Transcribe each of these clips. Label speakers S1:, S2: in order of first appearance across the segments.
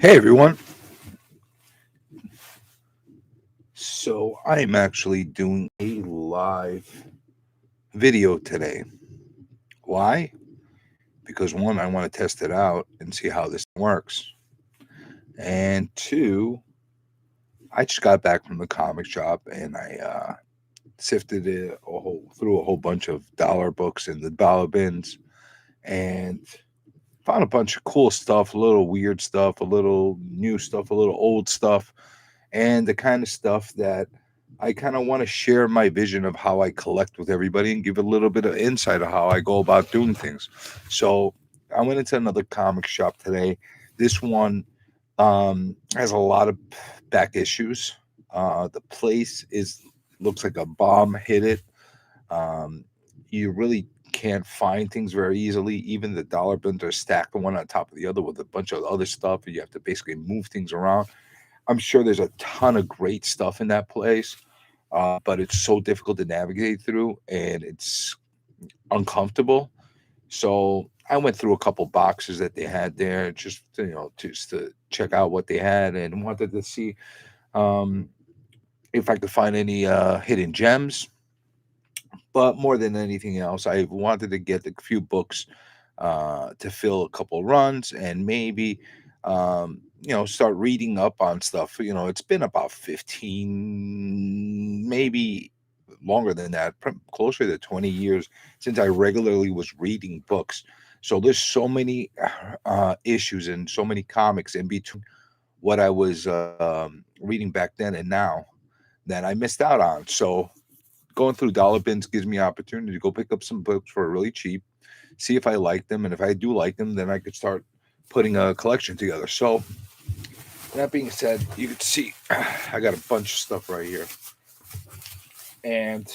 S1: Hey everyone. So I'm actually doing a live video today. Why? Because one, I want to test it out and see how this works. And two, I just got back from the comic shop and I sifted through a whole bunch of dollar books in the dollar bins and found a bunch of cool stuff, a little weird stuff, a little new stuff, a little old stuff, and the kind of stuff that I kind of want to share my vision of how I collect with everybody and give a little bit of insight of how I go about doing things. So I went into another comic shop today. This one has a lot of back issues. The place is looks like a bomb hit it. Um, you really can't find things very easily. Even the dollar bins are stacked one on top of the other with a bunch of other stuff. You have to basically move things around. I'm sure there's a ton of great stuff in that place, but it's so difficult to navigate through and it's uncomfortable. So I went through a couple boxes that they had there just to check out what they had and wanted to see um, if I could find any hidden gems. But more than anything else, I wanted to get a few books to fill a couple runs and maybe start reading up on stuff. It's been about 15, maybe longer than that, closer to 20 years since I regularly was reading books. So there's so many issues and so many comics in between what I was reading back then and now that I missed out on. So going through dollar bins gives me opportunity to go pick up some books for really cheap, see if I like them, and if I do like them, then I could start putting a collection together. So that being said, you can see I got a bunch of stuff right here, and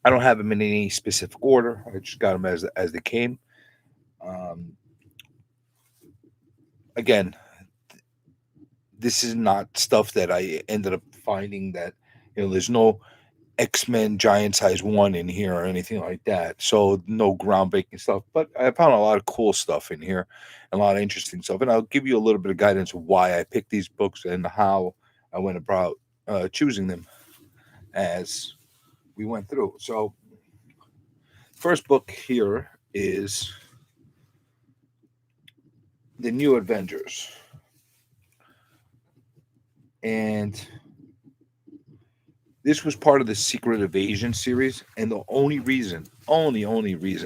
S1: I don't have them in any specific order. I just got them as they came. Um, Again, this is not stuff that I ended up finding that there's no X-Men Giant Size 1 in here or anything like that. So no groundbreaking stuff, but I found a lot of cool stuff in here, and a lot of interesting stuff. And I'll give you a little bit of guidance of why I picked these books and how I went about choosing them as we went through. So first book here is The New Avengers. And this was part of the Secret Invasion series, and the only reason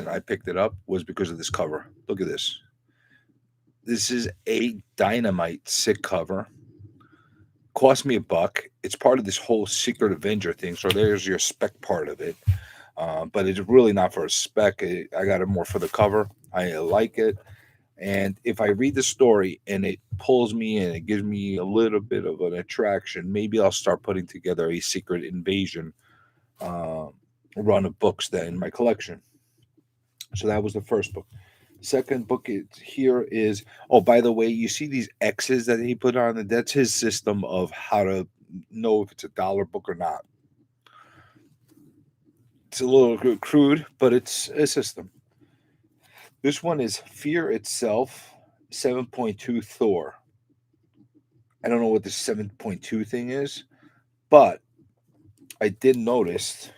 S1: I picked it up was because of this cover. Look at this. This is a dynamite sick cover. Cost me $1. It's part of this whole Secret Avenger thing, so there's your spec part of it. But it's really not for a spec. I got it more for the cover. I like it. And if I read the story and it pulls me in, it gives me a little bit of an attraction, maybe I'll start putting together a Secret Invasion uh, run of books then in my collection. So that was the first book. Second book here is, oh, by the way, you see these X's that he put on it? That's his system of how to know if it's a dollar book or not. It's a little crude, but it's a system. This one is Fear Itself, 7.2 Thor. I don't know what the 7.2 thing is, but I did notice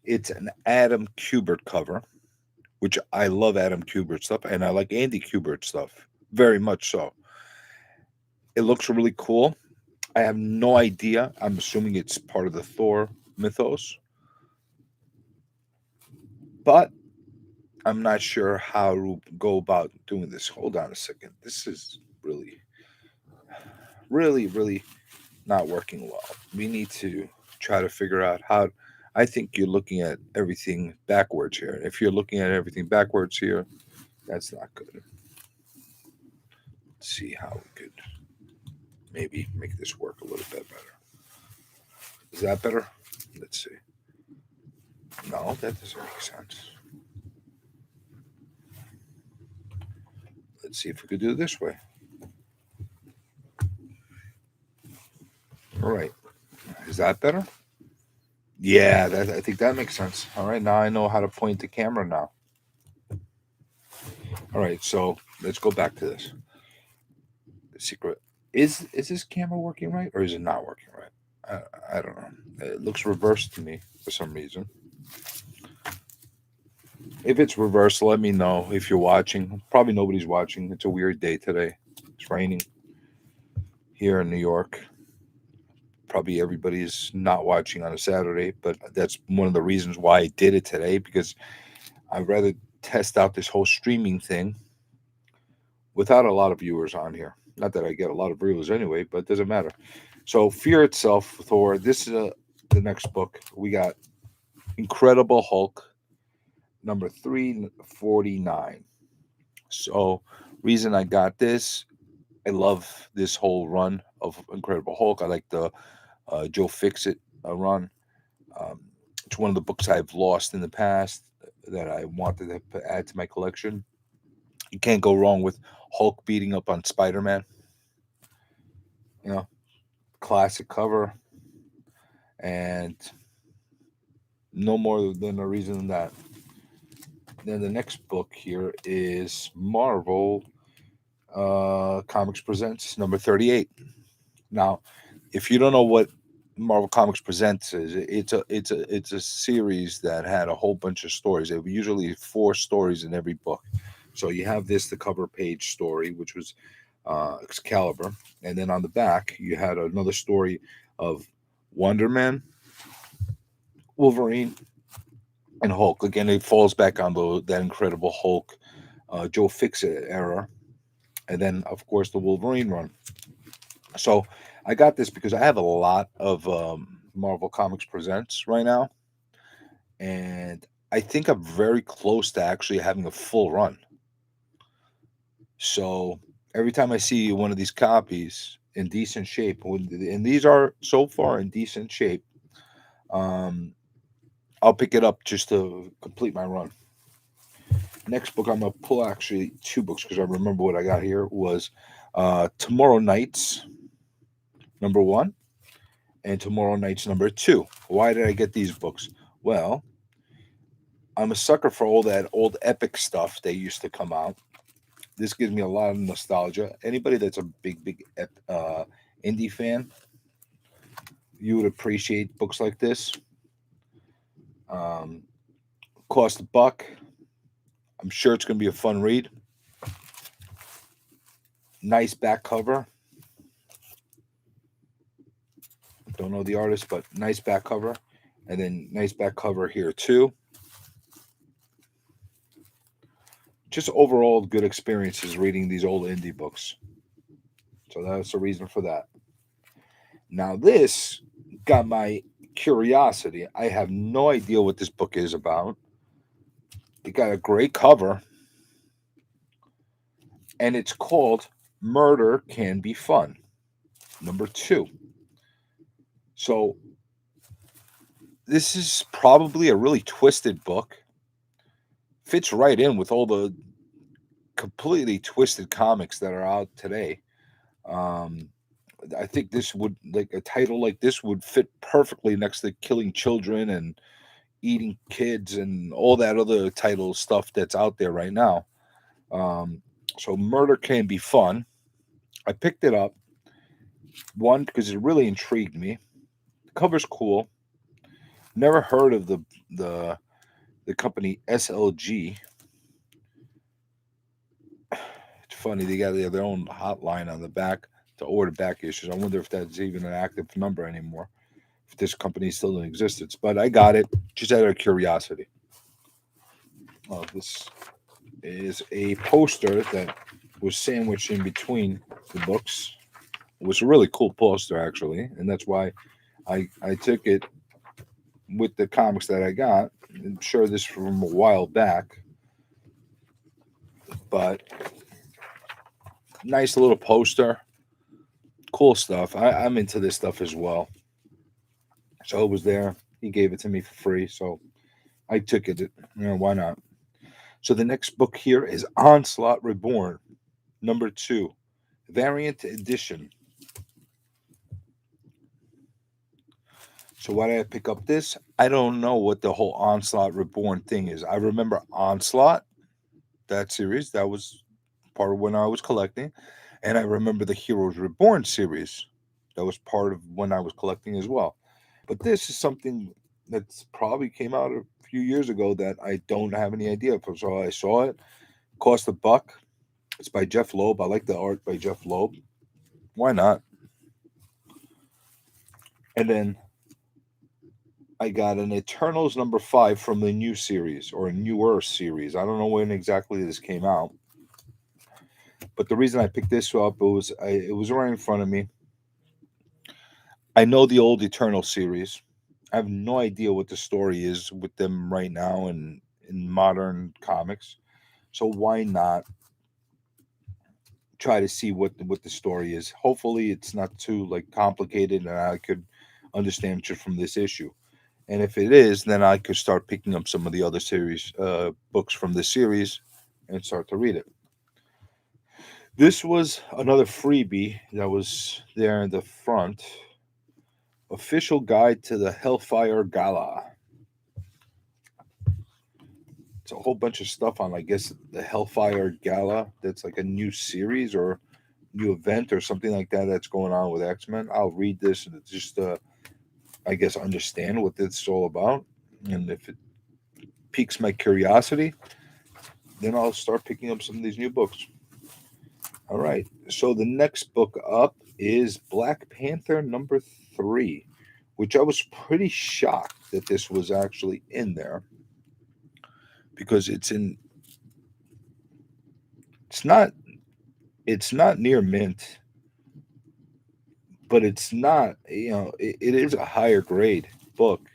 S1: it's an Adam Kubert cover, which I love Adam Kubert stuff, and I like Andy Kubert stuff very much so. It looks really cool. I have no idea. I'm assuming it's part of the Thor mythos, but I'm not sure how to go about doing this. Hold on a second. This is really not working well. We need to try to figure out how. I think you're looking at everything backwards here. If you're looking at everything backwards here, that's not good. Let's see how we could maybe make this work a little bit better. Is that better? Let's see. No, that doesn't make sense. Let's see if we could do it this way. All right. Is that better? Yeah, I think that makes sense. All right, now I know how to point the camera now. All right, so let's go back to this. The secret is this camera working right or is it not working right? I don't know. It looks reversed to me for some reason. If it's reversed, let me know if you're watching. Probably nobody's watching. It's a weird day today. It's raining here in New York. Probably everybody's not watching on a Saturday, but that's one of the reasons why I did it today because I'd rather test out this whole streaming thing without a lot of viewers on here. Not that I get a lot of viewers anyway, but it doesn't matter. So, Fear Itself, Thor. This is the next book. We got Incredible Hulk, number 349. So, reason I got this, I love this whole run of Incredible Hulk. I like the Joe Fixit run. Um, it's one of the books I've lost in the past that I wanted to add to my collection. You can't go wrong with Hulk beating up on Spider-Man. You know, classic cover, and no more than a reason than that. Then the next book here is Marvel Comics Presents number 38. Now, if you don't know what Marvel Comics Presents is, it's a series that had a whole bunch of stories. There were usually 4 stories in every book. So you have this, the cover page story, which was Excalibur, and then on the back you had another story of Wonder Man, Wolverine, and Hulk. Again, it falls back on that Incredible Hulk, Joe Fixit era, and then of course the Wolverine run. So I got this because I have a lot of Marvel Comics Presents right now, and I think I'm very close to actually having a full run. So every time I see one of these copies in decent shape, and these are so far in decent shape, um, I'll pick it up just to complete my run. Next book I'm gonna pull actually 2 books because I remember what I got here was Tomorrow Nights number 1 and Tomorrow Nights number 2. Why did I get these books? Well, I'm a sucker for all that old epic stuff that used to come out. This gives me a lot of nostalgia. Anybody that's a big indie fan, you would appreciate books like this. Um, cost $1. I'm sure it's going to be a fun read. Nice back cover. Don't know the artist, but nice back cover. And then nice back cover here too. Just overall good experiences reading these old indie books. So that's the reason for that. Now this got my curiosity. I have no idea what this book is about. It got a great cover. And it's called Murder Can Be Fun, number 2. So this is probably a really twisted book. Fits right in with all the completely twisted comics that are out today. Um, I think this would, like a title like this would fit perfectly next to Killing Children and Eating Kids and all that other title stuff that's out there right now. So Murder Can Be Fun. I picked it up, one, because it really intrigued me. The cover's cool. Never heard of the company SLG. It's funny, they got their own hotline on the back to order back issues. I wonder if that's even an active number anymore, if this company is still in existence. But I got it just out of curiosity. This is a poster that was sandwiched in between the books. It was a really cool poster, actually, and that's why I took it with the comics that I got. I'm sure this from a while back, but nice little poster. Cool stuff. I'm into this stuff as well. So it was there. He gave it to me for free, so I took it. Why not? So the next book here is Onslaught Reborn, number 2, variant edition. So why did I pick up this? I don't know what the whole Onslaught Reborn thing is. I remember Onslaught, that series. That was part of when I was collecting. And I remember the Heroes Reborn series. That was part of when I was collecting as well. But this is something that's probably came out a few years ago that I don't have any idea of. So I saw it, cost $1. It's by Jeff Loeb. I like the art by Jeff Loeb. Why not? And then I got an Eternals #5 from the new series or newer series. I don't know when exactly this came out, but the reason I picked this up it was right in front of me. I know the old Eternal series. I have no idea what the story is with them right now in modern comics. So why not try to see what the story is? Hopefully it's not too like complicated and I could understand just from this issue. And if it is, then I could start picking up some of the other series books from this series and start to read it. This was another freebie that was there in the front. Official guide to the Hellfire Gala. It's a whole bunch of stuff on, I guess, the Hellfire Gala. That's like a new series or new event or something like that that's going on with X-Men. I'll read this and just, I guess, understand what this is all about. And if it piques my curiosity, then I'll start picking up some of these new books. All right. So the next book up is Black Panther #3, which I was pretty shocked that this was actually in there because it's not near mint, but it's not, it is a higher grade book.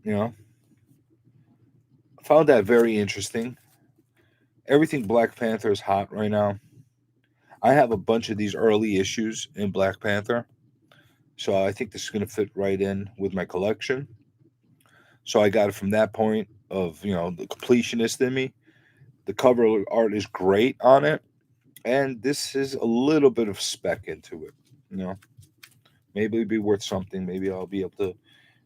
S1: I found that very interesting. Everything Black Panther is hot right now. I have a bunch of these early issues in Black Panther, so I think this is going to fit right in with my collection. So I got it from that point of, the completionist in me. The cover art is great on it, and this is a little bit of spec into it. Maybe it'd be worth something. Maybe I'll be able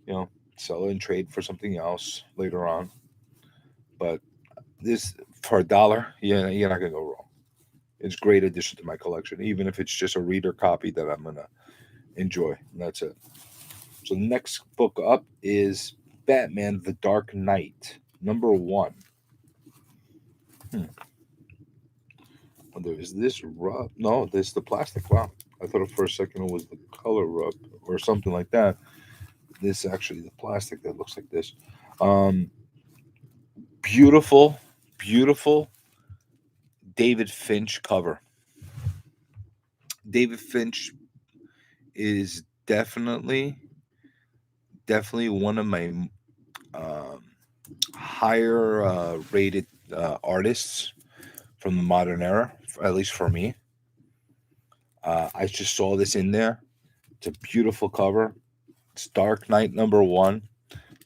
S1: to, sell it and trade for something else later on. But this for $1, you're not gonna go wrong. It's a great addition to my collection, even if it's just a reader copy that I'm gonna enjoy. And that's it. So the next book up is Batman: The Dark Knight #1. Is this rub? No, this is the plastic. Wow. I thought for a second it was the color rub or something like that. This actually the plastic that looks like this. Beautiful, beautiful David Finch cover. David Finch is definitely one of my higher rated artists from the modern era, at least for me. I just saw this in there. It's a beautiful cover. It's Dark Knight #1.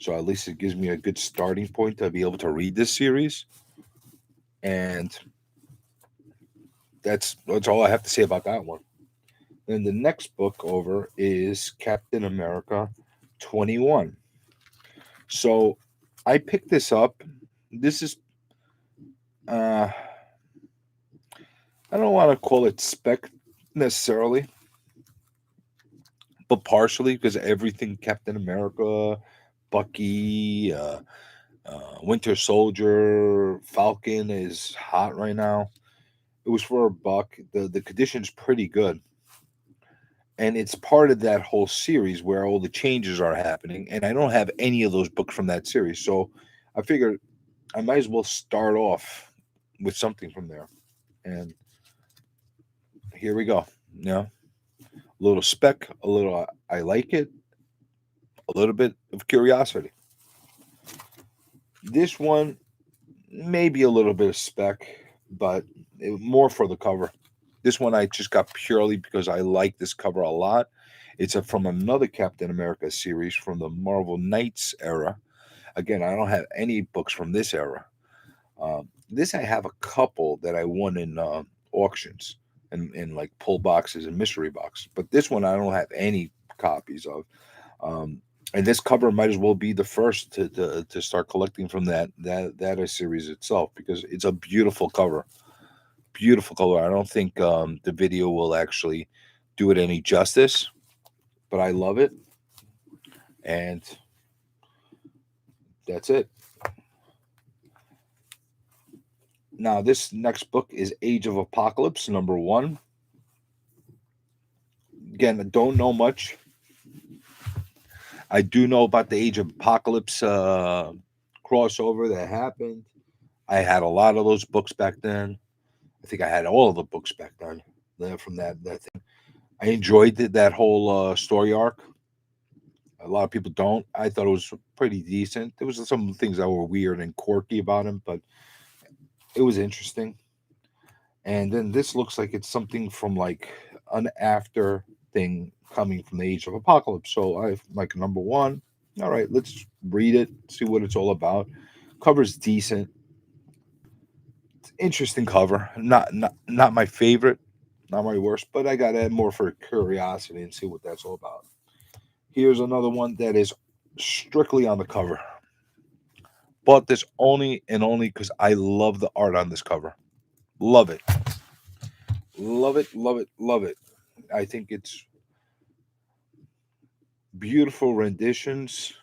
S1: So at least it gives me a good starting point to be able to read this series. And that's all I have to say about that one. Then the next book over is Captain America 21. So I picked this up. This is I don't want to call it spec necessarily, but partially because everything Captain America, Bucky, Winter Soldier, Falcon is hot right now. It was for $1. The condition's pretty good. And it's part of that whole series where all the changes are happening. And I don't have any of those books from that series. So I figured I might as well start off with something from there. And here we go. A little spec, a little I like it, a little bit of curiosity. This one, maybe a little bit of spec, but more for the cover. This one I just got purely because I like this cover a lot. It's from another Captain America series from the Marvel Knights era. Again, I don't have any books from this era. This I have a couple that I won in auctions and in like pull boxes and mystery box. But this one I don't have any copies of. And this cover might as well be the first to start collecting from that series itself, because it's a beautiful cover. Beautiful color. I don't think the video will actually do it any justice, but I love it. And that's it. Now, this next book is Age of Apocalypse, #1. Again, I don't know much. I do know about the Age of Apocalypse crossover that happened. I had a lot of those books back then. I think I had all of the books back then from that thing. I enjoyed that whole story arc. A lot of people don't. I thought it was pretty decent. There was some things that were weird and quirky about him, but it was interesting. And then this looks like it's something from like an after thing coming from the Age of Apocalypse. So I like #1. All right, let's read it, see what it's all about. Cover's decent. It's interesting cover. Not my favorite, not my worst, but I got it more for curiosity and see what that's all about. Here's another one that is strictly on the cover. Bought this only and only because I love the art on this cover. Love it. Love it, love it, love it. I think it's beautiful renditions.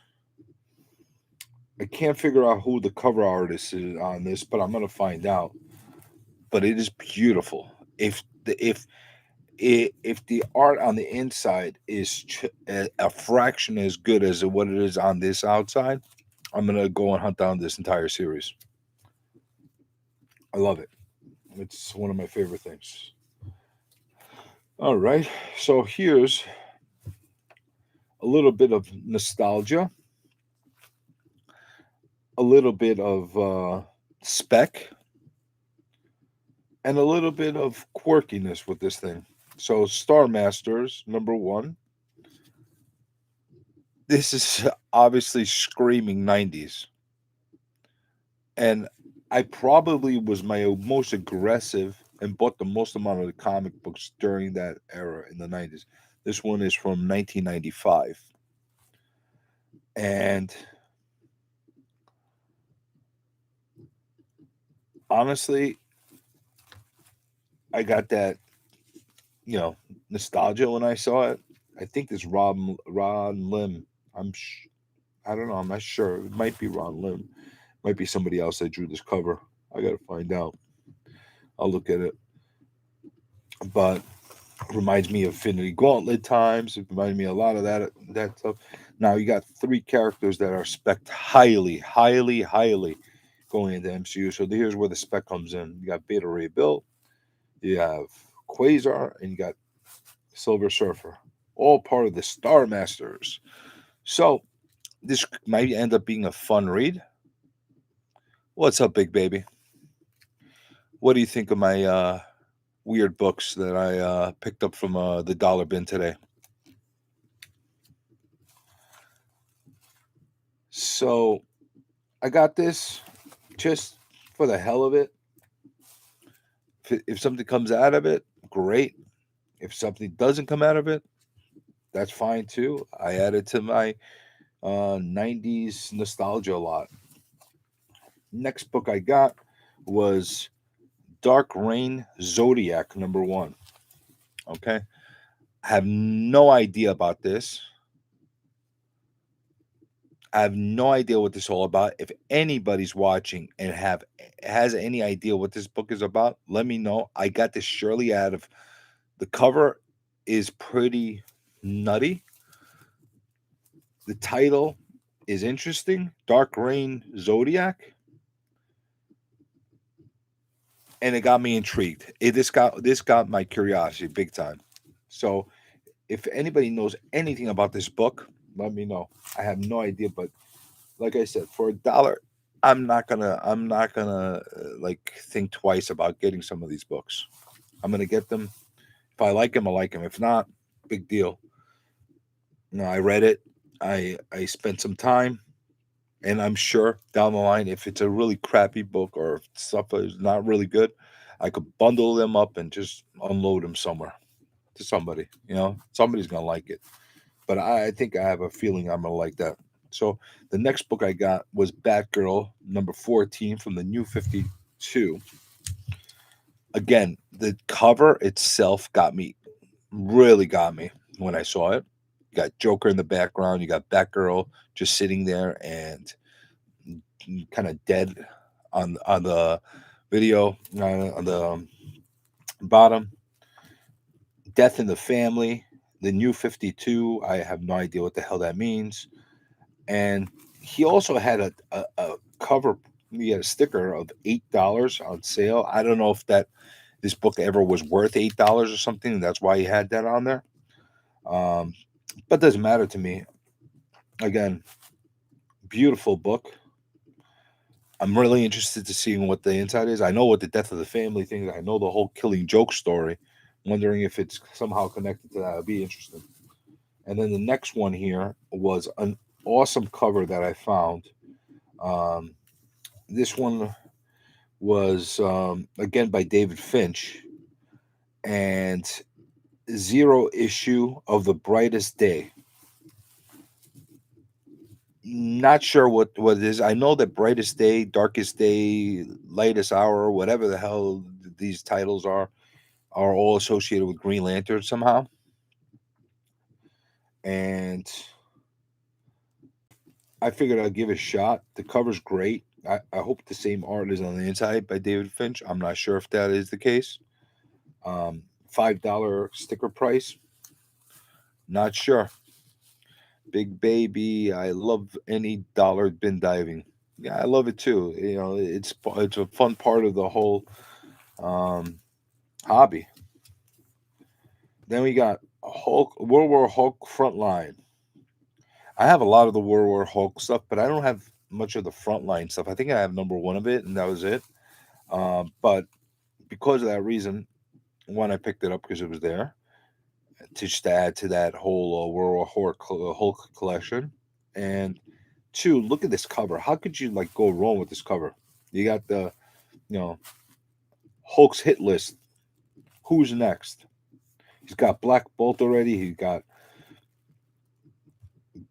S1: I can't figure out who the cover artist is on this, but I'm gonna find out. But it is beautiful. If the art on the inside is a fraction as good as what it is on this outside, I'm gonna go and hunt down this entire series. I love it. It's one of my favorite things. All right, so here's a little bit of nostalgia, a little bit of spec, and a little bit of quirkiness with this thing. So, Star Masters #1. This is obviously screaming 90s. And I probably was my most aggressive and bought the most amount of the comic books during that era in the 90s. This one is from 1995. And honestly, I got that, nostalgia when I saw it. I think this Ron Lim. I don't know. I'm not sure. It might be Ron Lim. Might be somebody else that drew this cover. I gotta find out. I'll look at it. But it reminds me of Infinity Gauntlet times. It reminds me a lot of that stuff. Now you got 3 characters that are spec'd highly, highly, highly going into MCU. So here's where the spec comes in. You got Beta Ray Bill, you have Quasar, and you got Silver Surfer, all part of the Star Masters. So this might end up being a fun read. What's up, big baby? What do you think of my weird books that I picked up from the dollar bin today? So I got this just for the hell of it. If something comes out of it, great. If something doesn't come out of it, that's fine too. I added to my 90s nostalgia a lot. Next book I got was Dark Reign Zodiac #1. Okay. I have no idea about this. I have no idea what this is all about. If anybody's watching and has any idea what this book is about, let me know. I got this surely out of the cover is pretty nutty. The title is interesting. Dark Reign Zodiac. And it got me intrigued. This got my curiosity big time. So if anybody knows anything about this book, let me know. I have no idea, but like I said, for $1, I'm not gonna like think twice about getting some of these books. I'm gonna get them. If I like them, I like them. If not, big deal. No, I read it. I spent some time, and I'm sure down the line, if it's a really crappy book or if stuff is not really good, I could bundle them up and just unload them somewhere to somebody. Somebody's gonna like it. but I think I have a feeling I'm gonna like that. So the next book I got was Batgirl number 14 from the New 52. Again, the cover itself really got me when I saw it. You got Joker in the background, you got Batgirl just sitting there and kind of dead on the video on the bottom. Death in the family, the New 52. I have no idea what the hell that means. And he also had a cover. He had a sticker of $8 on sale. I don't know if this book ever was worth $8 or something. That's why he had that on there. But it doesn't matter to me. Again, beautiful book. I'm really interested to seeing what the inside is. I know what the death of the family thing is. I know the whole Killing Joke story. I'm wondering if it's somehow connected to that. It'd be interesting. And then the next one here was an awesome cover that I found. This one was again by David Finch, and zero issue of the Brightest Day. Not sure what it is. I know that Brightest Day, Darkest Day, Lightest Hour, whatever the hell these titles are all associated with Green Lantern somehow. And I figured I'd give it a shot. The cover's great. I hope the same art is on the inside by David Finch. I'm not sure if that is the case. $5 sticker price. Not sure. Big Baby. I love any dollar bin diving. Yeah, I love it too. You know, it's a fun part of the whole hobby. Then we got Hulk, World War Hulk Frontline. I have a lot of the World War Hulk stuff, but I don't have much of the Frontline stuff. I think I have number one of it, and that was it. But because of that reason, one, I picked it up because it was there, to just add to that whole World War Hulk collection. And two, look at this cover. How could you like go wrong with this cover? You got the, Hulk's hit list. Who's next? He's got Black Bolt already. He got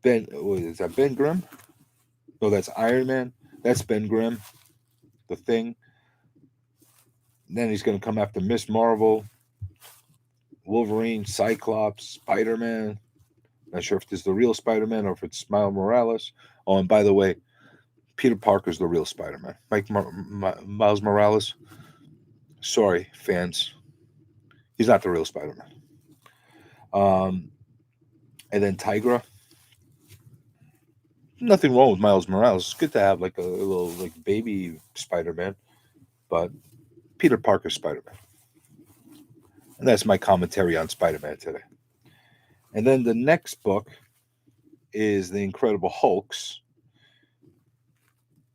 S1: Ben. What is that? Ben Grimm? No, that's Iron Man. That's Ben Grimm. The Thing. Then he's going to come after Miss Marvel, Wolverine, Cyclops, Spider-Man. Not sure if this is the real Spider-Man or if it's Miles Morales. Oh, and by the way, Peter Parker's the real Spider-Man. Miles Morales. Sorry, fans. He's not the real Spider-Man. And then Tigra. Nothing wrong with Miles Morales. It's good to have like a little like baby Spider-Man, but Peter Parker Spider-Man. And that's my commentary on Spider-Man today. And then the next book is The Incredible Hulks,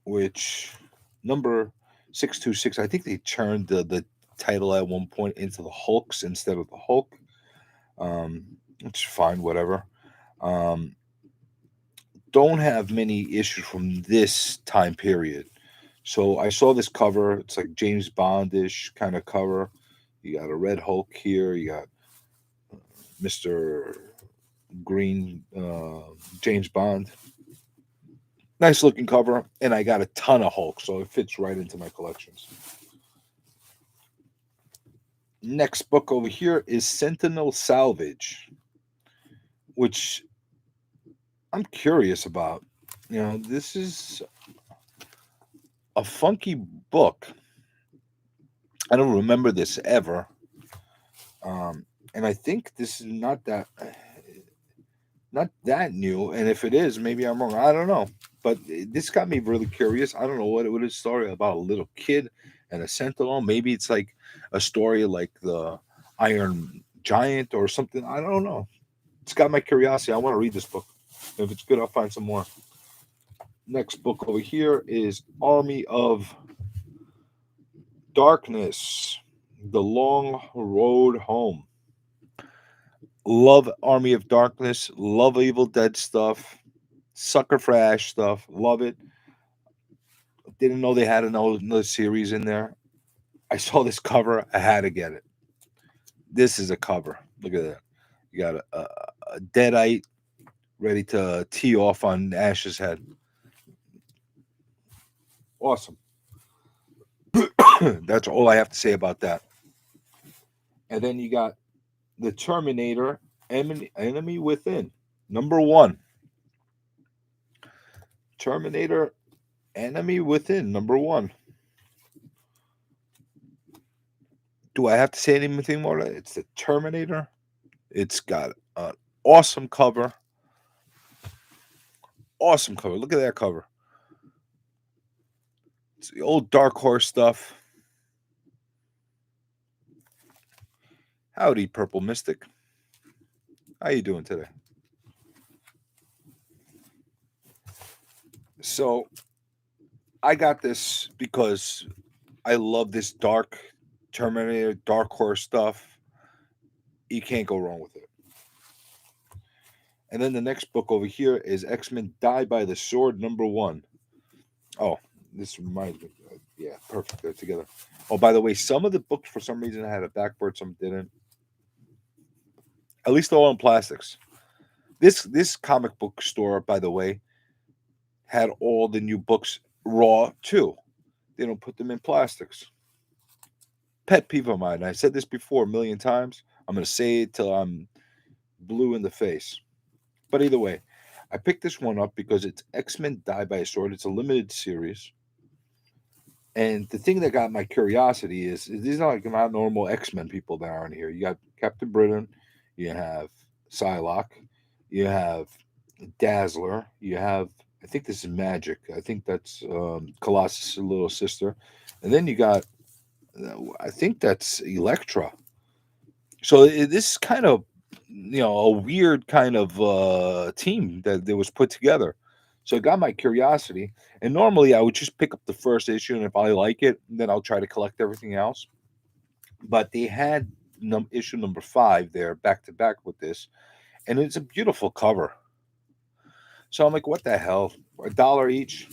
S1: which number 626. I think they turned the title at one point into the Hulks instead of the Hulk. Which is fine, whatever. Don't have many issues from this time period. So I saw this cover. It's like James Bondish kind of cover. You got a red Hulk here. You got Mr. Green, James Bond. Nice looking cover. And I got a ton of Hulk, so it fits right into my collections. Next book over here is Sentinel Salvage, which I'm curious about. This is a funky book. I don't remember this ever. And I think this is not that new. And if it is, maybe I'm wrong. I don't know. But this got me really curious. I don't know what it is. Story about a little kid and a sentinel. Maybe it's like a story like the Iron Giant or something. I don't know. It's got my curiosity. I want to read this book. If it's good, I'll find some more. Next book over here is Army of Darkness, The Long Road Home. Love Army of Darkness. Love Evil Dead stuff. Sucker for Ash stuff. Love it. Didn't know they had another series in there. I saw this cover. I had to get it. This is a cover. Look at that. You got a Deadite ready to tee off on Ash's head. Awesome. That's all I have to say about that. And then you got the Terminator Enemy Within, #1. Terminator Enemy Within, #1. Do I have to say anything more? It's the Terminator. It's got an awesome cover. Awesome cover. Look at that cover. It's the old Dark Horse stuff. Howdy, Purple Mystic. How you doing today? So, I got this because I love this dark Terminator, Dark Horse stuff. You can't go wrong with it. And then the next book over here is XMen Die by the Sword, #1. Oh, this reminds me. Yeah, perfect. They're together. Oh, by the way, some of the books for some reason had a backboard, some didn't. At least they're all in plastics. This comic book store, by the way, had all the new books raw too. They don't put them in plastics. Pet peeve of mine. I said this before a million times. I'm going to say it till I'm blue in the face. But either way, I picked this one up because it's XMen Die by a Sword. It's a limited series. And the thing that got my curiosity is these are like not normal X-Men people that are in here. You got Captain Britain, you have Psylocke, you have Dazzler, you have, I think this is Magic. I think that's Colossus' little sister. And then you got, I think that's Elektra. So this is kind of, a weird kind of team that was put together. So it got my curiosity. And normally I would just pick up the first issue, and if I like it, then I'll try to collect everything else. But they had issue #5 there back to back with this, and it's a beautiful cover. So I'm like, what the hell? $1 each?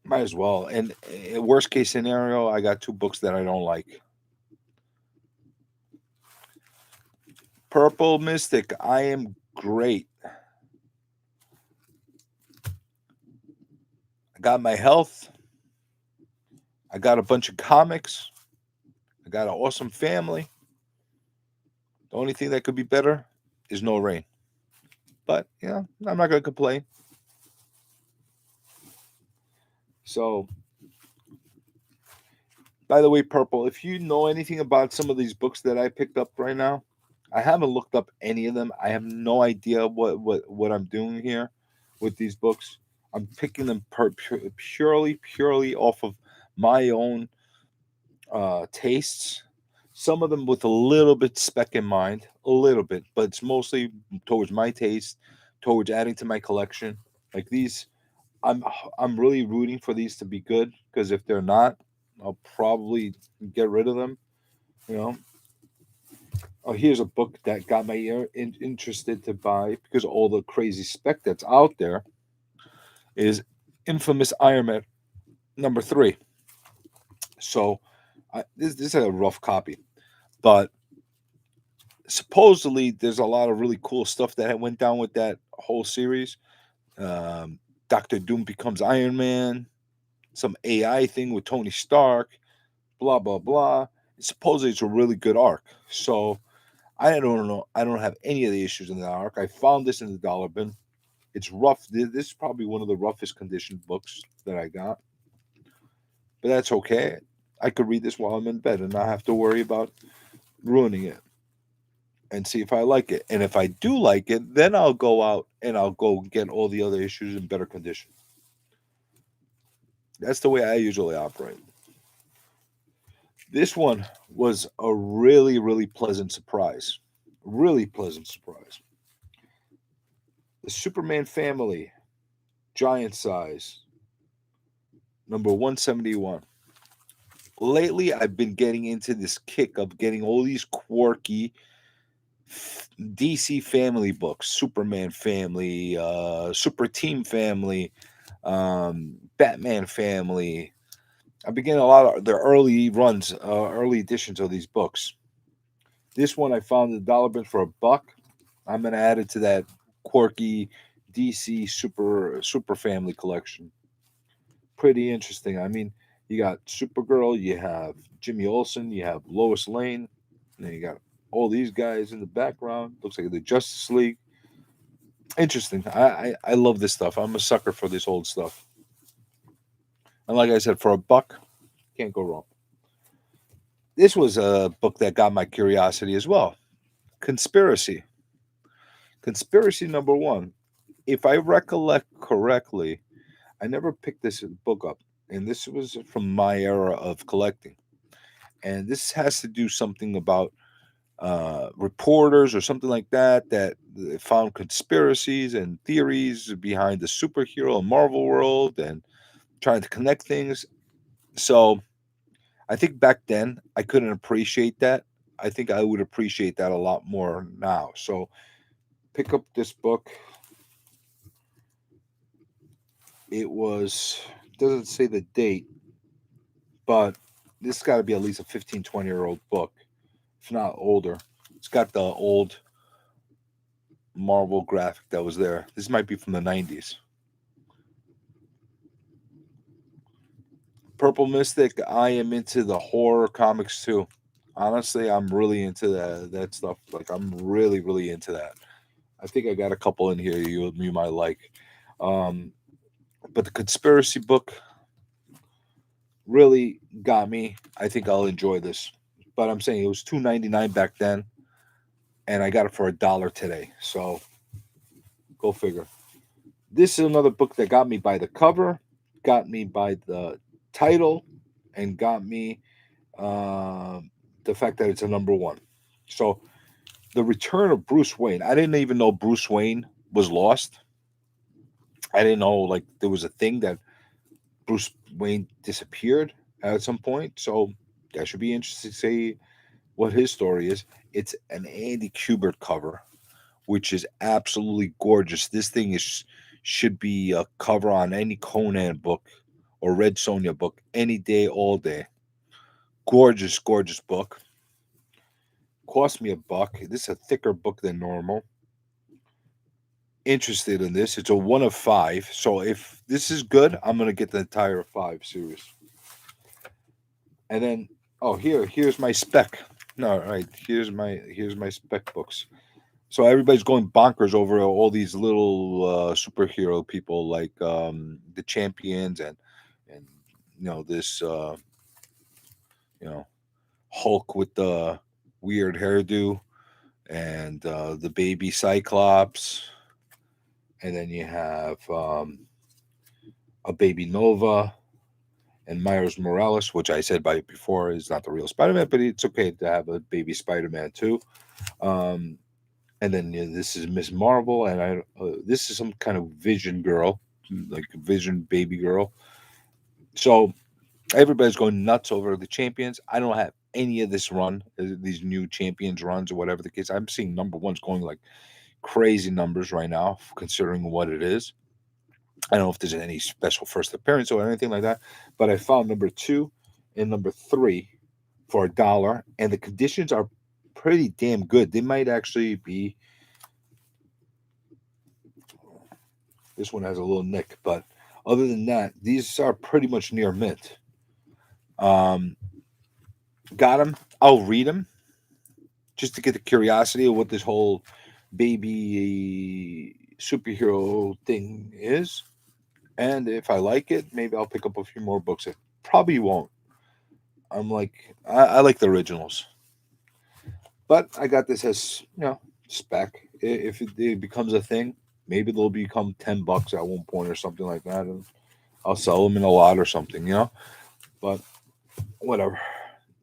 S1: Might as well. And worst case scenario, I got 2 books that I don't like. Purple Mystic, I am great. I got my health. I got a bunch of comics. I got an awesome family. The only thing that could be better is no rain. But, I'm not going to complain. So, by the way, Purple, if you know anything about some of these books that I picked up right now, I haven't looked up any of them. I have no idea what I'm doing here with these books. I'm picking them purely off of my own tastes. Some of them with a little bit spec in mind, a little bit, but it's mostly towards my taste, towards adding to my collection. Like these, I'm really rooting for these to be good, because if they're not, I'll probably get rid of them. Oh, here's a book that got my ear interested to buy because of all the crazy spec that's out there. Is Infamous Ironman #3. So this is a rough copy, but supposedly there's a lot of really cool stuff that went down with that whole series. Dr. Doom becomes Iron Man, some AI thing with Tony Stark, blah blah blah. Supposedly it's a really good arc. So I don't know. I don't have any of the issues in the arc. I found this in the dollar bin. It's rough. This is probably one of the roughest conditioned books that I got. But that's okay. I could read this while I'm in bed and not have to worry about ruining it. And see if I like it. And if I do like it, then I'll go out and I'll go get all the other issues in better condition. That's the way I usually operate. This one was a really, really pleasant surprise. Really pleasant surprise. The Superman Family, giant size, #171. Lately, I've been getting into this kick of getting all these quirky DC family books, Superman Family, Super Team Family, Batman Family. I've been getting a lot of the early runs, early editions of these books. This one I found the dollar bin for $1. I'm going to add it to that quirky DC super family collection. Pretty interesting. I mean, you got Supergirl, you have Jimmy Olsen, you have Lois Lane, and then you got all these guys in the background. Looks like the Justice League. Interesting. I love this stuff. I'm a sucker for this old stuff. And like I said, for a buck, can't go wrong. This was a book that got my curiosity as well. Conspiracy. Conspiracy number one. If I recollect correctly, I never picked this book up. And this was from my era of collecting. And this has to do something about reporters or something like that they found conspiracies and theories behind the superhero and Marvel world and trying to connect things. So I think back then I couldn't appreciate that. I think I would appreciate that a lot more now. So pick up this book. It doesn't say the date, but this got to be at least a 15, 20-year-old book, if not older. It's got the old Marvel graphic that was there. This might be from the 90s. Purple Mystic, I am into the horror comics too. Honestly, I'm really into that stuff. Like, I'm really, really into that. I think I got a couple in here you might like. But the conspiracy book really got me. I think I'll enjoy this. But I'm saying it was $2.99 back then, and I got it for $1 today. So go figure. This is another book that got me by the cover, got me by the title, and got me the fact that it's a number one. So the return of Bruce Wayne. I didn't even know Bruce Wayne was lost. I didn't know like there was a thing that Bruce Wayne disappeared at some point. So that should be interesting to see what his story is. It's an Andy Kubert cover, which is absolutely gorgeous. This thing should be a cover on any Conan book or Red Sonja book any day, all day. Gorgeous, gorgeous book. Cost me $1. This is a thicker book than normal. Interested in this. It's a 1 of 5. So if this is good, I'm gonna get the entire 5 series. And then here's my spec. No, right. Here's my spec books. So everybody's going bonkers over all these little superhero people like the Champions and this Hulk with the weird hairdo and the baby Cyclops, and then you have a baby Nova and Miles Morales, which I said before is not the real Spider-Man, but it's okay to have a baby Spider-Man too. And then this is Miss Marvel, and this is some kind of Vision girl, like Vision baby girl. So everybody's going nuts over the Champions. I don't have any of this run, these new Champions runs or whatever the case. I'm seeing number ones going like crazy numbers right now, considering what it is. I don't know if there's any special first appearance or anything like that, but I found number 2 and number 3 for $1, and the conditions are pretty damn good. They might actually be. This one has a little nick, but other than that, these are pretty much near mint. Got them. I'll read them just to get the curiosity of what this whole baby superhero thing is. And if I like it, maybe I'll pick up a few more books. I probably won't. I'm like, I like the originals. But I got this as, spec. If it becomes a thing, maybe they'll become $10 at one point or something like that. And I'll sell them in a lot or something, But whatever.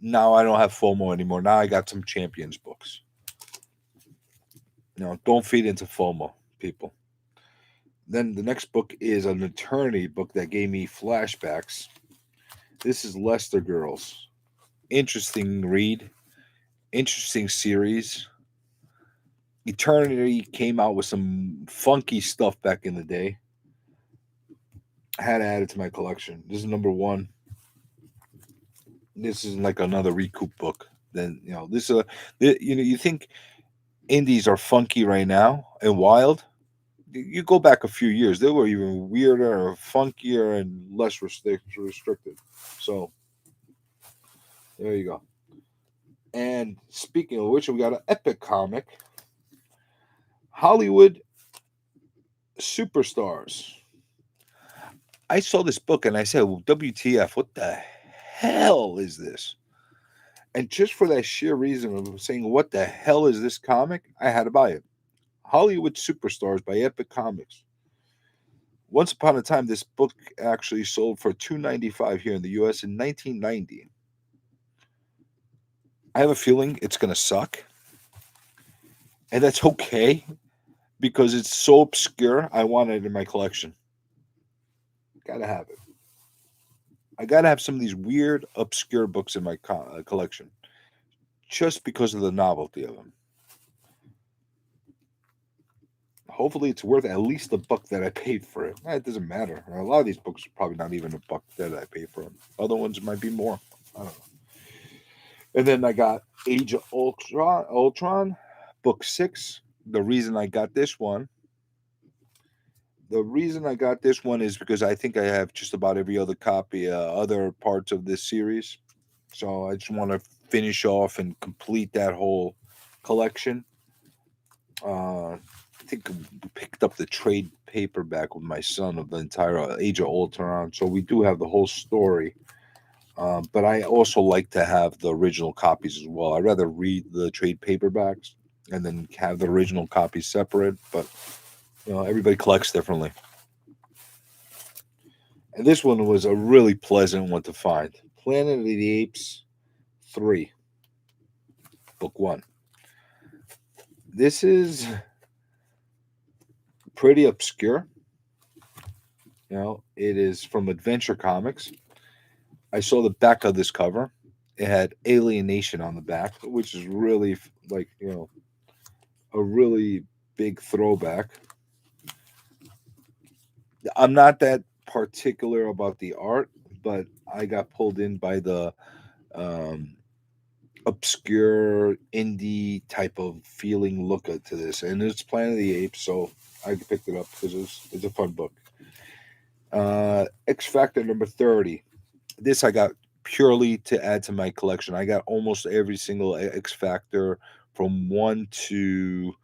S1: Now I don't have FOMO anymore. Now I got some Champions books. Don't feed into FOMO, people. Then the next book is an Eternity book that gave me flashbacks. This is Lester Girls. Interesting read. Interesting series. Eternity came out with some funky stuff back in the day. I had to add it to my collection. This is number 1. This is like another recoup book. Then you think indies are funky right now and wild. you go back a few years, they were even weirder or funkier and less restricted. So there you go. And speaking of which, we got an epic comic, Hollywood Superstars. I saw this book and I said, well, WTF, what the hell is this? And just for that sheer reason of saying, what the hell is this comic? I had to buy it. Hollywood Superstars by Epic Comics. Once upon a time, this book actually sold for $2.95 here in the US in 1990. I have a feeling it's going to suck. And that's okay because it's so obscure. I want it in my collection. Gotta have it. I gotta have some of these weird, obscure books in my collection just because of the novelty of them. Hopefully, it's worth at least the buck that I paid for it. It doesn't matter. A lot of these books are probably not even a buck that I paid for them. Other ones might be more. I don't know. And then I got Age of Ultron, book 6. The reason I got this one is because I think I have just about every other copy, other parts of this series. So I just want to finish off and complete that whole collection. I think we picked up the trade paperback with my son of the entire Age of Ultron. So we do have the whole story. But I also like to have the original copies as well. I'd rather read the trade paperbacks and then have the original copies separate. But everybody collects differently. And this one was a really pleasant one to find. Planet of the Apes 3, book 1. This is pretty obscure. It is from Adventure Comics. I saw the back of this cover. It had Alienation on the back, which is really a really big throwback. I'm not that particular about the art, but I got pulled in by the obscure indie type of feeling look to this, and it's Planet of the Apes, so I picked it up because it's a fun book. X Factor number 30. This I got purely to add to my collection. I got almost every single X Factor from 1 to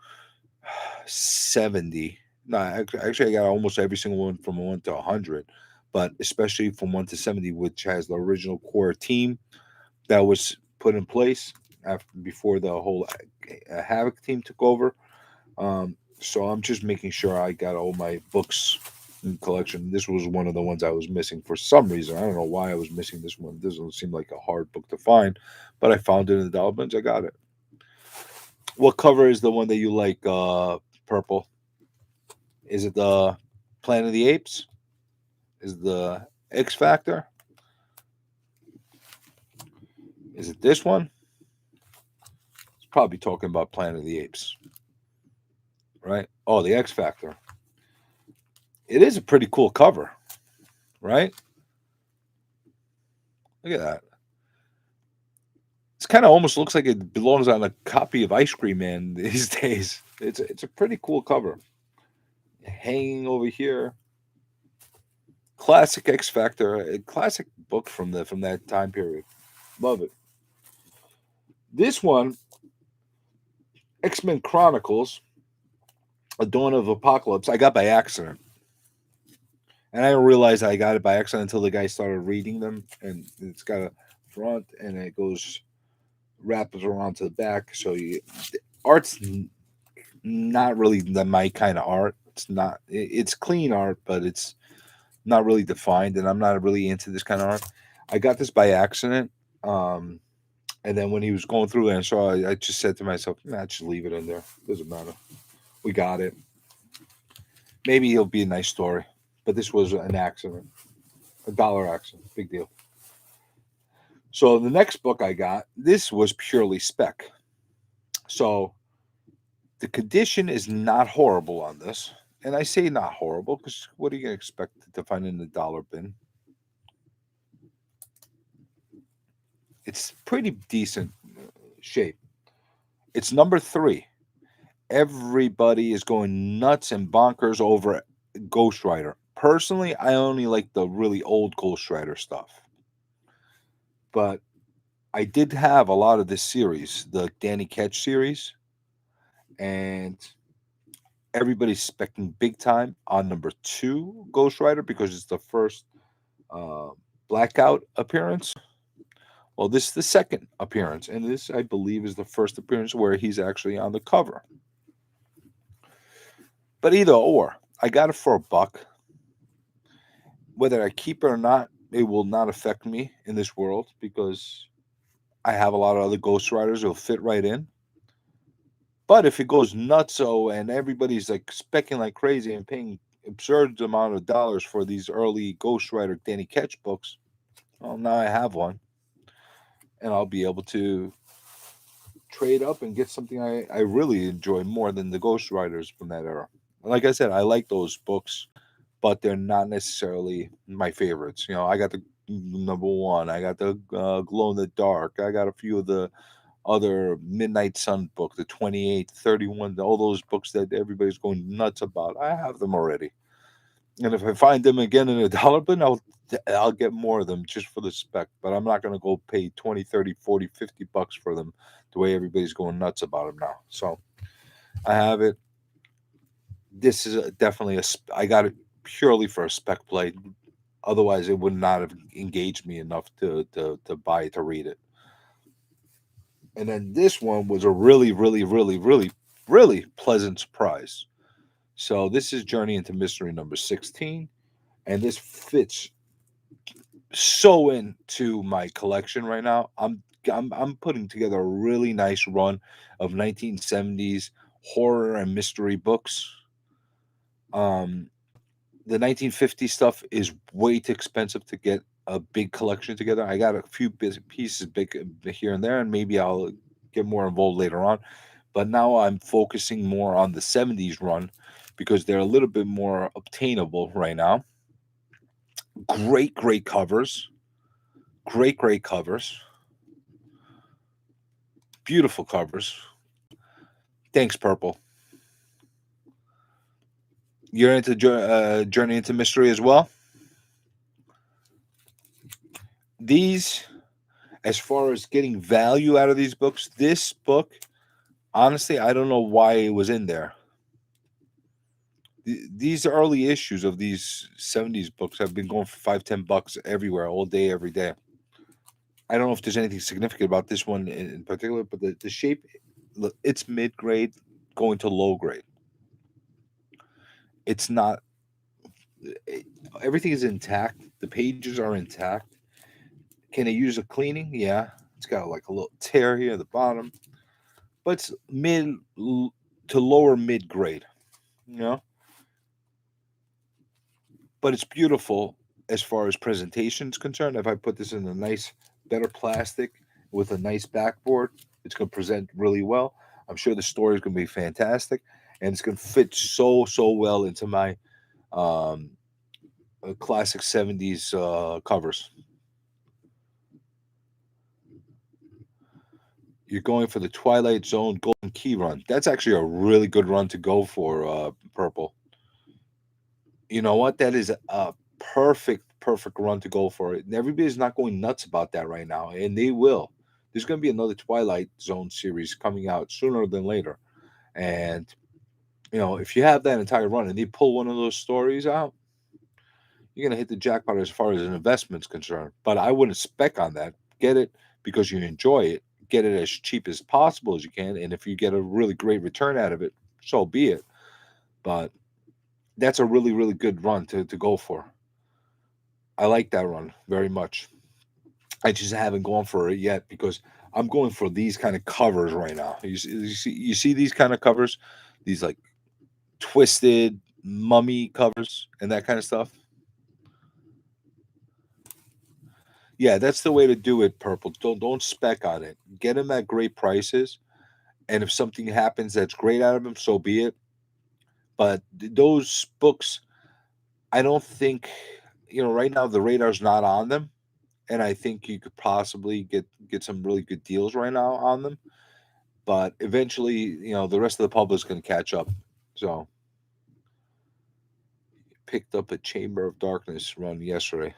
S1: 70. No, actually, I got almost every single one from 1 to 100, but especially from 1 to 70, which has the original core team that was put in place before the whole Havoc team took over. So I'm just making sure I got all my books in collection. This was one of the ones I was missing for some reason. I don't know why I was missing this one. It doesn't seem like a hard book to find, but I found it in the dollar bins. I got it. What cover is the one that you like, purple? Is it the Planet of the Apes? Is it the X Factor? Is it this one? It's probably talking about Planet of the Apes. Right? Oh, the X Factor. It is a pretty cool cover. Right? Look at that. It's kind of almost looks like it belongs on a copy of Ice Cream Man these days. It's a pretty cool cover. Hanging over here. Classic X Factor, a classic book from that time period. Love it. This one, XMen Chronicles, A Dawn of Apocalypse, I got by accident. And I didn't realize I got it by accident until the guy started reading them. And it's got a front and it goes, wraps around to the back. So art's not really my kind of art. It's clean art, but it's not really defined. And I'm not really into this kind of art. I got this by accident. And then when he was going through it and saw it, I just said to myself, nah, just leave it in there. Doesn't matter. We got it. Maybe it'll be a nice story. But this was an accident. $1 accident. Big deal. So the next book I got, this was purely spec. So the condition is not horrible on this. And I say not horrible because what are you going to expect to find in the dollar bin? It's pretty decent shape. It's number 3. everybody is going nuts and bonkers over Ghost Rider. Personally, I only like the really old Ghost Rider stuff. But I did have a lot of this series, the Danny Ketch series, and everybody's specking big time on number 2 Ghost Rider because it's the first uh, Blackout appearance. Well, this is the second appearance, and this, I believe, is the first appearance where he's actually on the cover. But either or, I got it for $1. Whether I keep it or not, it will not affect me in this world because I have a lot of other Ghost Riders. It'll fit right in. But if it goes nutso and everybody's like specking like crazy and paying absurd amount of dollars for these early Ghost Rider Danny Ketch books, well, now I have one, and I'll be able to trade up and get something I really enjoy more than the Ghost Riders from that era. Like I said, I like those books, but they're not necessarily my favorites. You know, I got the number 1, I got the Glow in the Dark, I got a few of the other Midnight Sun book, the 28, 31, all those books that everybody's going nuts about. I have them already. And if I find them again in a dollar bin, I'll get more of them just for the spec. But I'm not going to go pay 20, 30, 40, 50 bucks for them the way everybody's going nuts about them now. So I have it. This is definitely I got it purely for a spec play. Otherwise, it would not have engaged me enough to buy it, to read it. And then this one was a really, really, really, really, really pleasant surprise. So this is Journey into Mystery number 16, and this fits so into my collection right now. I'm putting together a really nice run of 1970s horror and mystery books. The 1950 stuff is way too expensive to get a big collection together. I got a few pieces big here and there, and maybe I'll get more involved later on. But now I'm focusing more on the 70s run because they're a little bit more obtainable right now. Great, great covers. Great, great covers. Beautiful covers. Thanks, Purple. You're into Journey into Mystery as well? These, as far as getting value out of these books, this book, honestly, I don't know why it was in there. These early issues of these 70s books have been going for $5-10 everywhere, all day, every day. I don't know if there's anything significant about this one in particular, but the shape, it's mid grade going to low grade. It's not, everything is intact. The pages are intact. Can it use a cleaning? Yeah. It's got like a little tear here at the bottom, but it's mid to lower mid grade, you know? But it's beautiful as far as presentation is concerned. If I put this in a nice, better plastic with a nice backboard, it's going to present really well. I'm sure the story is going to be fantastic, and it's going to fit so well into my classic 70s covers. You're going for the Twilight Zone Golden Key run. That's actually a really good run to go for, Purple. You know what? That is a perfect run to go for it. And everybody's not going nuts about that right now, and they will. There's going to be another Twilight Zone series coming out sooner than later. And, you know, if you have that entire run and they pull one of those stories out, you're going to hit the jackpot as far as an investment's concerned. But I wouldn't spec on that. Get it because you enjoy it. Get it as cheap as possible as you can. And if you get a really great return out of it, so be it. But that's a really, really good run to go for. I like that run very much. I just haven't gone for it yet because I'm going for these kind of covers right now. You see these kind of covers, these like twisted mummy covers and that kind of stuff. Yeah, that's the way to do it, Purple. Don't spec on it. Get them at great prices, and if something happens that's great out of them, so be it. But those books, I don't think, you know, right now the radar's not on them, and I think you could possibly get some really good deals right now on them. but eventually, you know, the rest of the public's going to catch up. So, picked up a Chamber of Darkness run yesterday.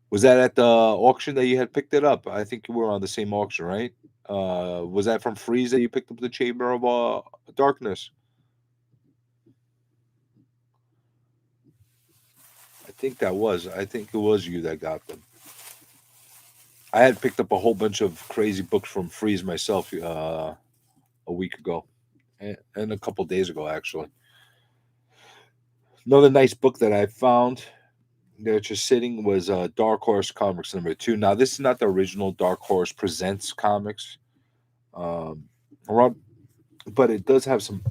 S1: Was that at the auction that you had picked it up? I think you were on the same auction, right? Was that from Freeze that you picked up the Chamber of Darkness? I think that was. I think it was you that got them. I had picked up a whole bunch of crazy books from Freeze myself a week ago, and a couple days ago actually. Another nice book that I found they're just sitting was Dark Horse Comics #2. Now this is not the original Dark Horse Presents comics, um, but it does have some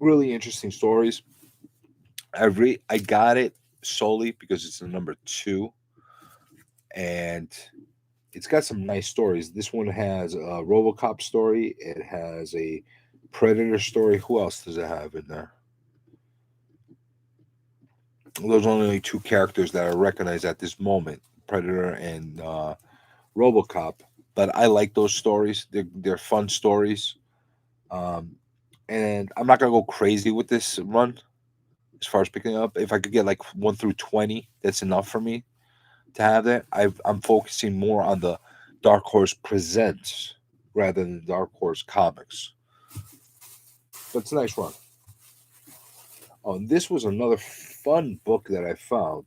S1: really interesting stories. I got it solely because it's the #2, and it's got some nice stories. This one has a RoboCop story. It has a Predator story. Who else does it have in there? Those are only two characters that I recognize at this moment: Predator and RoboCop. But I like those stories. They're fun stories. Um, and I'm not gonna go crazy with this run as far as picking up. If I could get like 1 through 20, that's enough for me to have that. I'm focusing more on the Dark Horse Presents rather than the Dark Horse Comics. But it's a nice run. Oh, and this was another fun book that I found.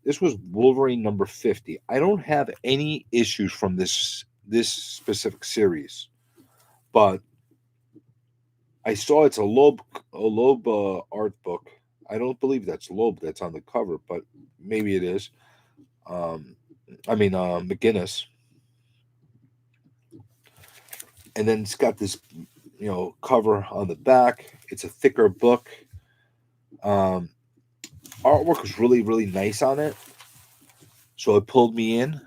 S1: This was Wolverine #50. I don't have any issues from this specific series, but I saw it's a Loeb art book. I don't believe that's Loeb that's on the cover, but maybe it is. Um, McGinnis, and then it's got this, cover on the back. It's a thicker book. Um, Artwork was really really nice on it, so it pulled me in.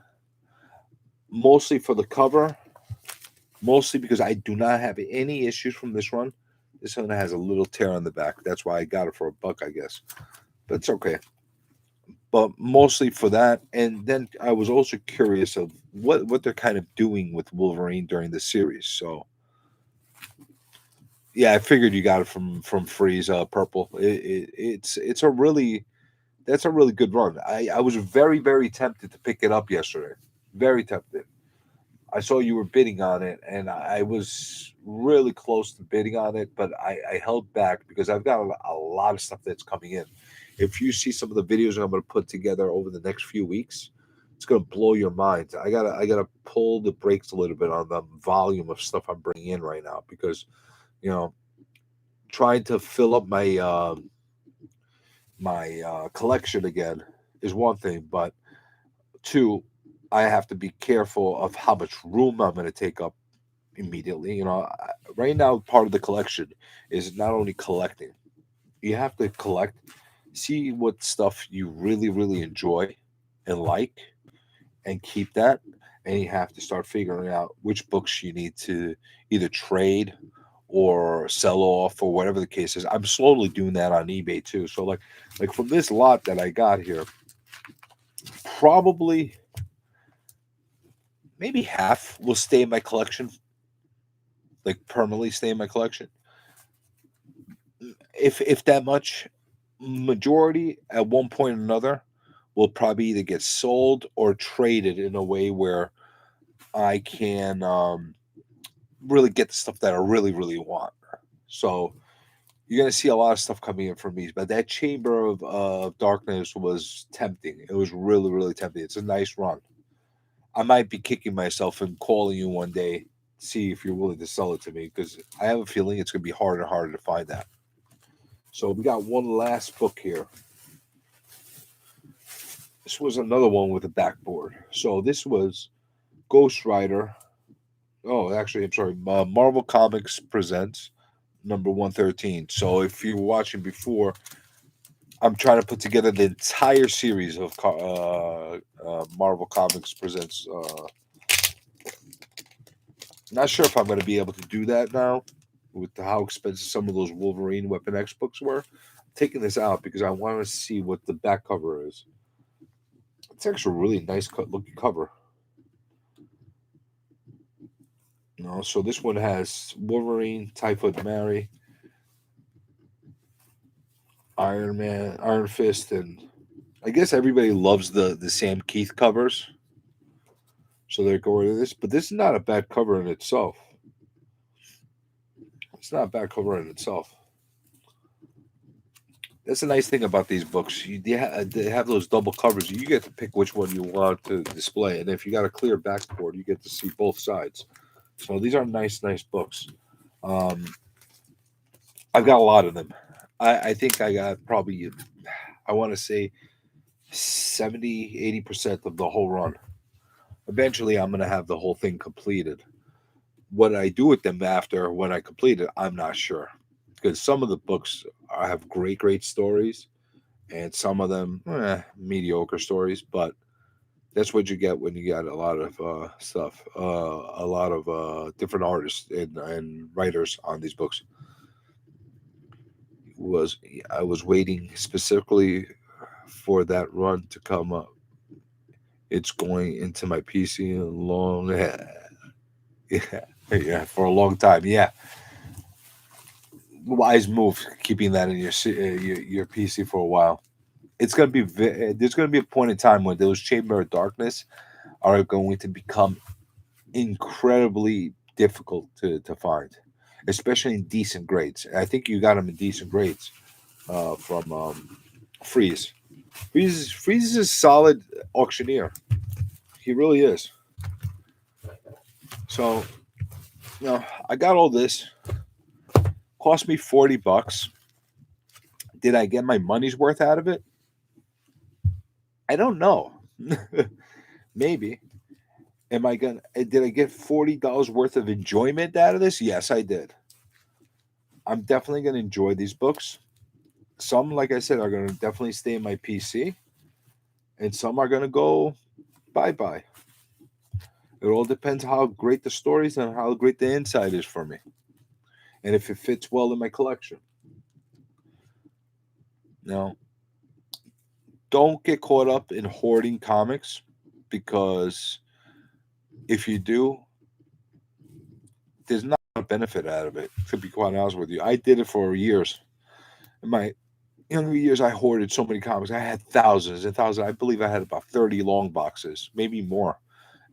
S1: Mostly for the cover, mostly because I do not have any issues from this run. This one has a little tear on the back. That's why I got it for $1, I guess. But it's okay. But mostly for that, and then I was also curious of what they're kind of doing with Wolverine during the series. So yeah, I figured you got it from Freeze Purple. It's a really that's a really good run. I was very very tempted to pick it up yesterday. Very tempted. I saw you were bidding on it, and I was really close to bidding on it, but I held back because I've got a lot of stuff that's coming in. If you see some of the videos I'm going to put together over the next few weeks, it's going to blow your mind. I gotta pull the brakes a little bit on the volume of stuff I'm bringing in right now because you know trying to fill up my collection again is one thing, but two, I have to be careful of how much room I'm going to take up immediately. Right now, part of the collection is not only collecting, you have to collect, see what stuff you really, really enjoy and like, and keep that. And you have to start figuring out which books you need to either trade or sell off or whatever the case is. I'm slowly doing that on eBay too. So like from this lot that I got here, probably maybe half will stay in my collection, like permanently stay in my collection. If that much, majority at one point or another will probably either get sold or traded in a way where I can really get the stuff that I really really want. So you're gonna see a lot of stuff coming in from me. But that Chamber of Darkness was tempting. It was really really tempting. It's a nice run. I might be kicking myself and calling you one day, see if you're willing to sell it to me because I have a feeling it's gonna be harder and harder to find that. So we got one last book here. This was another one with a backboard. So this was Ghost Rider. Oh, actually, I'm sorry. Marvel Comics presents #113. So if you were watching before, I'm trying to put together the entire series of Marvel Comics presents. Not sure if I'm going to be able to do that now with how expensive some of those Wolverine Weapon X books were. I'm taking this out because I want to see what the back cover is. It's actually a really nice looking cover. No, so this one has Wolverine, Typhoid Mary, Iron Man, Iron Fist, and I guess everybody loves the Sam Keith covers, so they're going to this. But this is not a bad cover in itself. It's not a bad cover in itself. That's the nice thing about these books. They have those double covers. You get to pick which one you want to display, and if you got a clear backboard, you get to see both sides. So these are nice books. Um, I've got a lot of them. I think I got probably, I want to say 70-80% of the whole run. Eventually, I'm going to have the whole thing completed. What I do with them after when I complete it, I'm not sure. Because some of the books have great stories, and some of them mediocre stories. But that's what you get when you got a lot of stuff, a lot of different artists and writers on these books. I was waiting specifically for that run to come up. It's going into my PC a long, yeah, for a long time. Yeah, wise move keeping that in your PC for a while. It's gonna be there's gonna be a point in time when those Chamber of Darkness are going to become incredibly difficult to find, especially in decent grades. I think you got them in decent grades from Freeze. Freeze is a solid auctioneer. He really is. So, I got all this. Cost me $40. Did I get my money's worth out of it? I don't know. Maybe. Did I get $40 worth of enjoyment out of this? Yes, I did. I'm definitely gonna enjoy these books. Some, like I said, are gonna definitely stay in my PC, and some are gonna go bye. It all depends how great the stories and how great the inside is for me, and if it fits well in my collection. Now, don't get caught up in hoarding comics, because if you do, there's not a benefit out of it. To be quite honest with you, I did it for years. In my younger years, I hoarded so many comics. I had thousands and thousands. I believe I had about 30 long boxes, maybe more,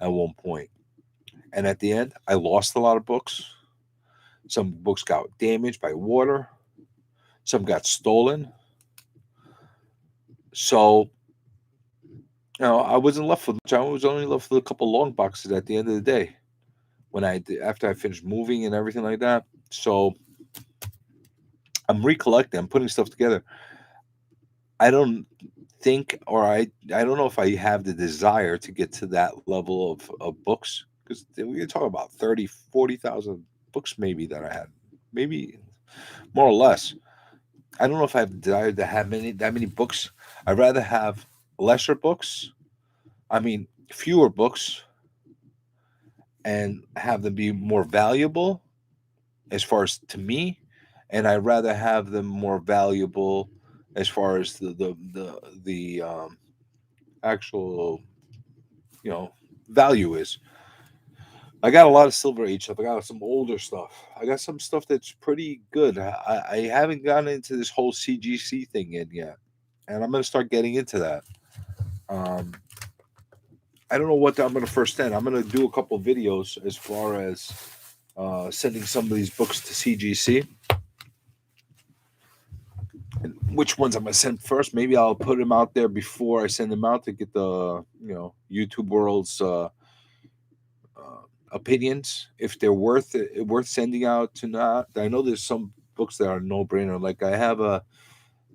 S1: at one point. And at the end, I lost a lot of books. Some books got damaged by water. Some got stolen. So, I wasn't left with much. I was only left with a couple long boxes at the end of the day, after I finished moving and everything like that. So I'm recollecting. I'm putting stuff together. I don't think, or I don't know if I have the desire to get to that level of books, because we talk about 30, 40,000 books maybe that I had, maybe more or less. I don't know if I have the desire to have that many books. I'd rather have lesser books. I mean, fewer books, and have them be more valuable as far as to me, and I'd rather have them more valuable as far as the actual value is. I got a lot of Silver Age stuff. I got some older stuff. I got some stuff that's pretty good. I haven't gotten into this whole CGC thing yet, and I'm gonna start getting into that. Um, I don't know what I'm gonna first send. I'm gonna do a couple videos as far as sending some of these books to CGC. And which ones I'm gonna send first? Maybe I'll put them out there before I send them out to get the YouTube world's opinions, if they're worth sending out to not. I know there's some books that are no brainer. Like I have a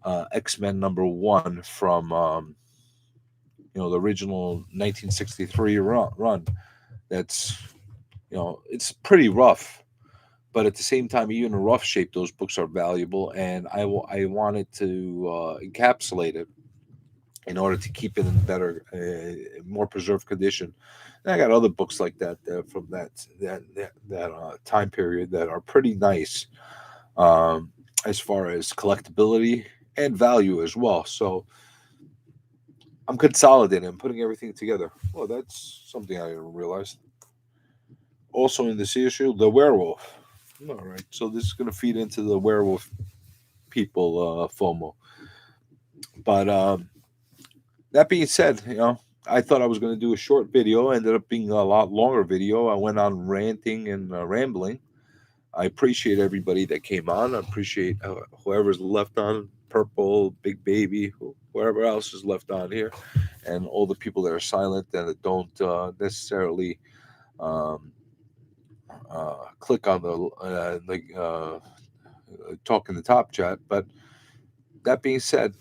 S1: XMen #1 from the original 1963 run. That's it's pretty rough, but at the same time, even in rough shape, those books are valuable, and I wanted to encapsulate it in order to keep it in better, more preserved condition. And I got other books like that from that time period that are pretty nice, as far as collectability and value as well. So I'm consolidating. I'm putting everything together. Well, that's something I didn't realize. Also in this issue, the werewolf. All right, so this is going to feed into the werewolf people FOMO. But that being said, I thought I was going to do a short video. Ended up being a lot longer video. I went on ranting and rambling. I appreciate everybody that came on. I appreciate whoever's left on, Purple, Big Baby, whoever else is left on here, and all the people that are silent and that don't necessarily click on the talk in the top chat. But that being said,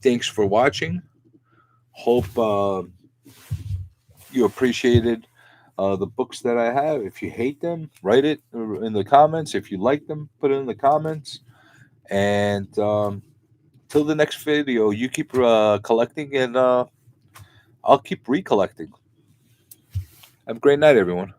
S1: thanks for watching. Hope you appreciated the books that I have. If you hate them, write it in the comments. If you like them, put it in the comments. And till the next video, you keep collecting, and I'll keep recollecting. Have a great night, everyone.